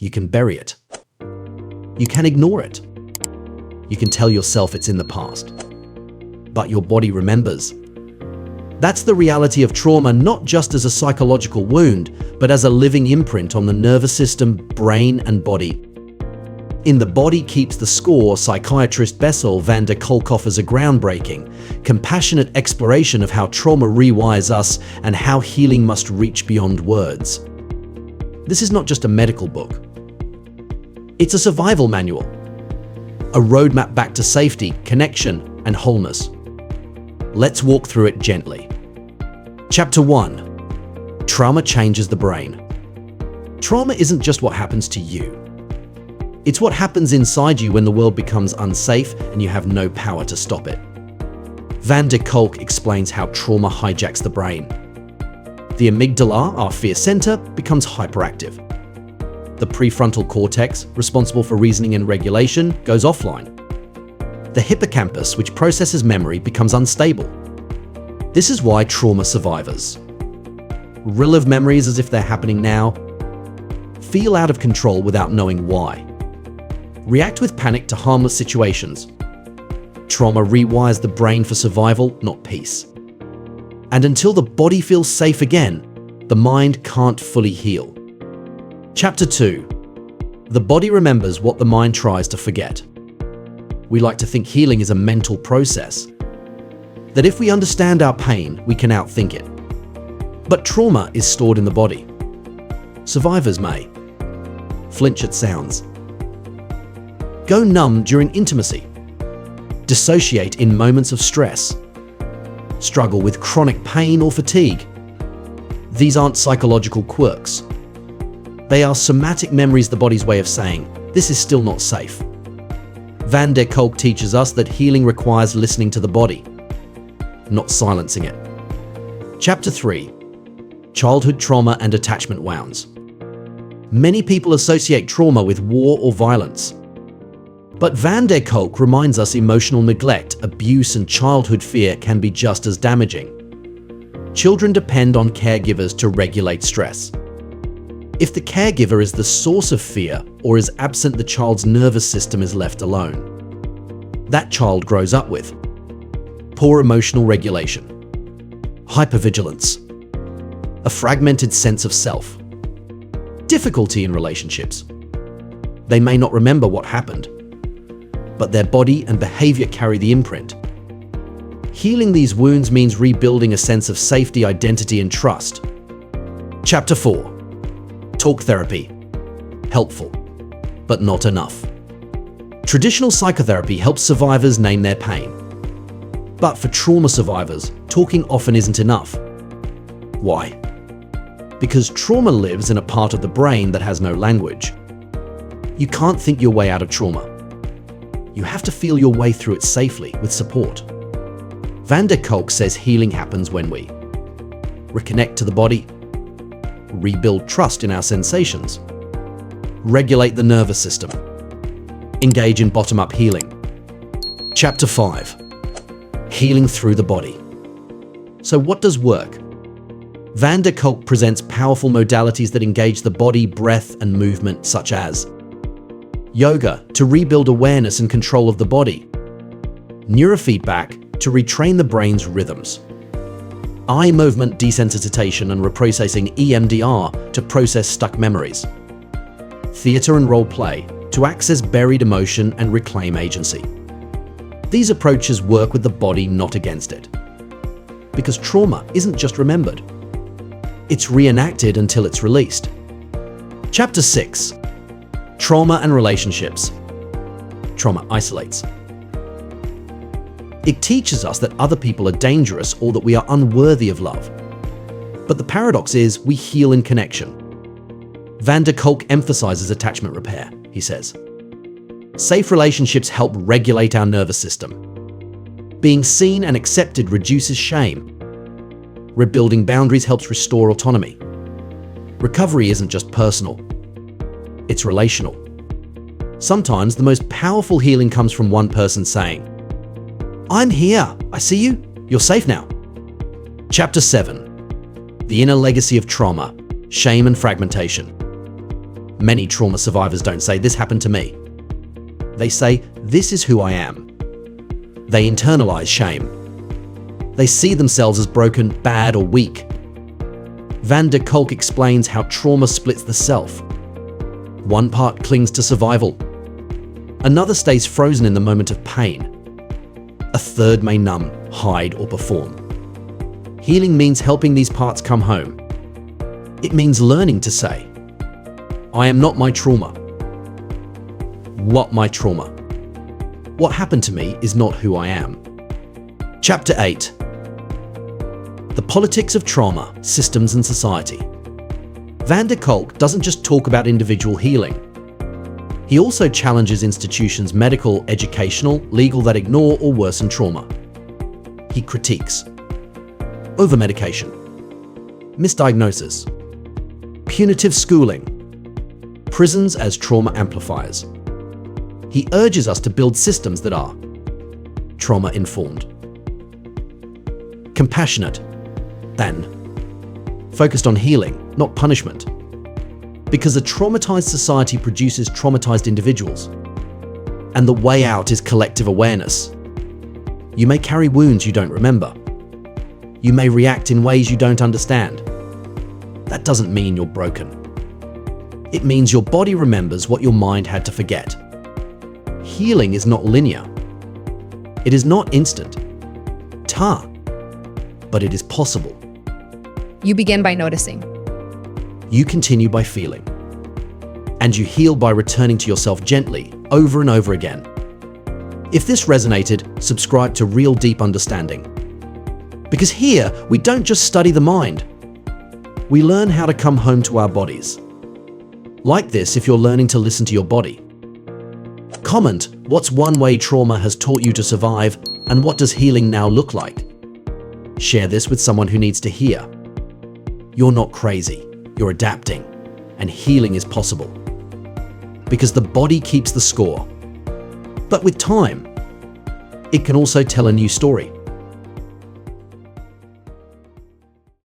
You can bury it. You can ignore it. You can tell yourself it's in the past. But your body remembers. That's the reality of trauma, not just as a psychological wound, but as a living imprint on the nervous system, brain, and body. In The Body Keeps the Score, psychiatrist Bessel van der Kolk offers a groundbreaking, compassionate exploration of how trauma rewires us and how healing must reach beyond words. This is not just a medical book. It's a survival manual, a roadmap back to safety, connection, and wholeness. Let's walk through it gently. Chapter 1. Trauma changes the brain. Trauma isn't just what happens to you. It's what happens inside you when the world becomes unsafe and you have no power to stop it. Van der Kolk explains how trauma hijacks the brain. The amygdala, our fear center, becomes hyperactive. The prefrontal cortex, responsible for reasoning and regulation, goes offline. The hippocampus, which processes memory, becomes unstable. This is why trauma survivors relive memories as if they're happening now, feel out of control without knowing why, react with panic to harmless situations. Trauma rewires the brain for survival, not peace. And until the body feels safe again, the mind can't fully heal. Chapter 2. The body remembers what the mind tries to forget. We like to think healing is a mental process, that if we understand our pain, we can outthink it. But trauma is stored in the body. Survivors may flinch at sounds, go numb during intimacy, dissociate in moments of stress, struggle with chronic pain or fatigue. These aren't psychological quirks. They are somatic memories, the body's way of saying, this is still not safe. Van der Kolk teaches us that healing requires listening to the body, not silencing it. Chapter 3. Childhood trauma and attachment wounds. Many people associate trauma with war or violence. But Van der Kolk reminds us emotional neglect, abuse, and childhood fear can be just as damaging. Children depend on caregivers to regulate stress. If the caregiver is the source of fear or is absent, the child's nervous system is left alone. That child grows up with poor emotional regulation, hypervigilance, a fragmented sense of self, difficulty in relationships. They may not remember what happened, but their body and behavior carry the imprint. Healing these wounds means rebuilding a sense of safety, identity, and trust. Chapter 4. Talk therapy. Helpful, but not enough. Traditional psychotherapy helps survivors name their pain. But for trauma survivors, talking often isn't enough. Why? Because trauma lives in a part of the brain that has no language. You can't think your way out of trauma. You have to feel your way through it safely with support. Van der Kolk says healing happens when we reconnect to the body, rebuild trust in our sensations, regulate the nervous system, engage in bottom-up healing. Chapter 5. Healing through the body. So what does work? Van der Kolk presents powerful modalities that engage the body, breath, and movement, such as yoga to rebuild awareness and control of the body, neurofeedback to retrain the brain's rhythms, eye movement desensitization and reprocessing EMDR to process stuck memories, theater and role play to access buried emotion and reclaim agency. These approaches work with the body, not against it. Because trauma isn't just remembered. It's reenacted until it's released. Chapter 6. Trauma and relationships. Trauma isolates. It teaches us that other people are dangerous or that we are unworthy of love. But the paradox is we heal in connection. Van der Kolk emphasizes attachment repair, he says. Safe relationships help regulate our nervous system. Being seen and accepted reduces shame. Rebuilding boundaries helps restore autonomy. Recovery isn't just personal, it's relational. Sometimes the most powerful healing comes from one person saying, "I'm here, I see you, you're safe now." Chapter 7. The inner legacy of trauma, shame and fragmentation. Many trauma survivors don't say, "This happened to me." They say, "This is who I am." They internalize shame. They see themselves as broken, bad, or weak. Van der Kolk explains how trauma splits the self. One part clings to survival. Another stays frozen in the moment of pain. A third may numb, hide, or perform. Healing means helping these parts come home. It means learning to say, "I am not my trauma." What my trauma? What happened to me is not who I am. Chapter 8. The politics of trauma, systems and society. Van der Kolk doesn't just talk about individual healing. He also challenges institutions, medical, educational, legal, that ignore or worsen trauma. He critiques over-medication, misdiagnosis, punitive schooling, prisons as trauma amplifiers. He urges us to build systems that are trauma-informed, compassionate, then focused on healing, not punishment. Because a traumatized society produces traumatized individuals, and the way out is collective awareness. You may carry wounds you don't remember. You may react in ways you don't understand. That doesn't mean you're broken. It means your body remembers what your mind had to forget. Healing is not linear. It is not instant. But it is possible. You begin by noticing. You continue by feeling. And you heal by returning to yourself gently, over and over again. If this resonated, subscribe to Real Deep Understanding. Because here, we don't just study the mind. We learn how to come home to our bodies. Like this if you're learning to listen to your body. Comment, what's one way trauma has taught you to survive, and what does healing now look like? Share this with someone who needs to hear. You're not crazy, you're adapting, and healing is possible. Because the body keeps the score. But with time, it can also tell a new story.